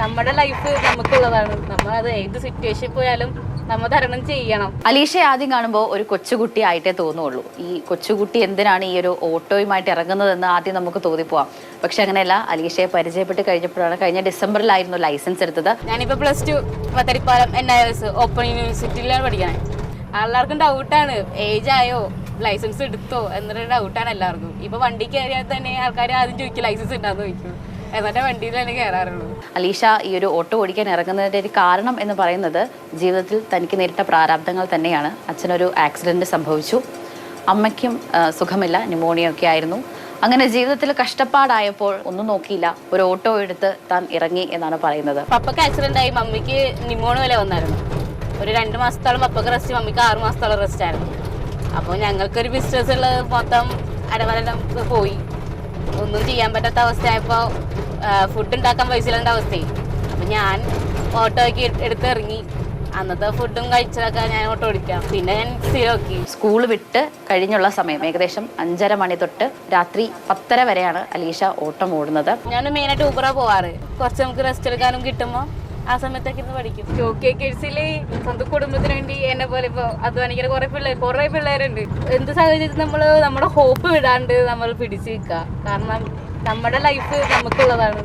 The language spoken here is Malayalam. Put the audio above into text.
നമ്മുടെ ലൈഫ് നമുക്കുള്ളതാണ്. നമ്മൾ അത് ഏത് സിറ്റുവേഷൻ പോയാലും നമ്മൾ തരണം ചെയ്യണം. അലീഷയെ ആദ്യം കാണുമ്പോൾ ഒരു കൊച്ചുകുട്ടി ആയിട്ടേ തോന്നുള്ളൂ. ഈ കൊച്ചുകുട്ടി എന്തിനാണ് ഈ ഒരു ഓട്ടോയുമായിട്ട് ഇറങ്ങുന്നതെന്ന് ആദ്യം നമുക്ക് തോന്നിപ്പോവാം. പക്ഷെ അങ്ങനെയല്ല. അലീഷയെ പരിചയപ്പെട്ട് കഴിഞ്ഞപ്പോഴാണ്, കഴിഞ്ഞ ഡിസംബറിലായിരുന്നു ലൈസൻസ് എടുത്തത്. ഞാനിപ്പോൾ +2 പത്തരിപ്പാലം NIS ഓപ്പൺ യൂണിവേഴ്സിറ്റിയിലാണ് പഠിക്കണേ. എല്ലാവർക്കും ഡൗട്ടാണ്, ഏജ് ആയോ, ലൈസൻസ് എടുത്തോ എന്നൊരു ഡൗട്ടാണ് എല്ലാവർക്കും. ഇപ്പൊ വണ്ടി കയറിയാൽ തന്നെ ആൾക്കാർ ആദ്യം ചോദിക്കും ലൈസൻസ് ഉണ്ടാന്ന് ചോദിക്കും. എന്നിട്ട് വണ്ടിയിൽ തന്നെ കയറാറുള്ളൂ. അലീഷ ഈ ഒരു ഓട്ടോ ഓടിക്കാൻ ഇറങ്ങുന്നതിൻ്റെ ഒരു കാരണം എന്ന് പറയുന്നത് ജീവിതത്തിൽ തനിക്ക് നേരിട്ട പ്രാരാബ്ദങ്ങൾ തന്നെയാണ്. അച്ഛനൊരു ആക്സിഡൻറ്റ് സംഭവിച്ചു, അമ്മയ്ക്കും സുഖമില്ല, ന്യൂമോണിയ ഒക്കെ ആയിരുന്നു. അങ്ങനെ ജീവിതത്തിൽ കഷ്ടപ്പാടായപ്പോൾ ഒന്നും നോക്കിയില്ല, ഒരു ഓട്ടോ എടുത്ത് താൻ ഇറങ്ങി എന്നാണ് പറയുന്നത്. പപ്പക്ക് ആക്സിഡന്റ് ആയി, മമ്മിക്ക് ന്യൂമോണിയ വരെ വന്നായിരുന്നു. ഒരു 2 മാസത്തോളം പപ്പക്ക് റെസ്റ്റ്, മമ്മിക്ക് 6 മാസത്തോളം റെസ്റ്റ് ആയിരുന്നു. അപ്പോൾ ഞങ്ങൾക്കൊരു ബിസിനസ് ഉള്ളത് മൊത്തം അടവരെല്ലാം പോയി. ഒന്നും ചെയ്യാൻ പറ്റാത്ത അവസ്ഥയായപ്പോൾ ഫുഡ് ഉണ്ടാക്കാൻ പൈസ ഇല്ലാത്ത അവസ്ഥയായി. അപ്പം ഞാൻ ഓട്ടോയ്ക്ക് എടുത്തിറങ്ങി. അന്നത്തെ ഫുഡും കഴിച്ചതൊക്കെ ഞാൻ ഓട്ടോ ഓടിക്കാം. പിന്നെ ഞാൻ സ്ഥിരമാക്കി. സ്കൂൾ വിട്ട് കഴിഞ്ഞുള്ള സമയം ഏകദേശം 5:30 മണി തൊട്ട് രാത്രി 10:30 വരെയാണ് അലീഷ ഓട്ടം ഓടുന്നത്. ഞാൻ മെയിനായിട്ട് ഊബറാണ് പോവാറ്. കുറച്ച് നമുക്ക് റെസ്റ്റ് എടുക്കാനും കിട്ടുമ്പോൾ ആ സമയത്തൊക്കെ ഇരുന്ന് പഠിക്കും. KKKCയിൽ സ്വന്തം കുടുംബത്തിന് വേണ്ടി എന്നെ പോലെ ഇപ്പോൾ അധ്വാനിക്കുന്ന കുറേ പിള്ളേരുണ്ട്. എന്ത് സാഹചര്യത്തിൽ നമ്മൾ നമ്മുടെ ഹോപ്പ് വിടാണ്ട് നമ്മൾ പിടിച്ചു നിൽക്കുക. കാരണം നമ്മുടെ ലൈഫ് നമുക്കുള്ളതാണ്.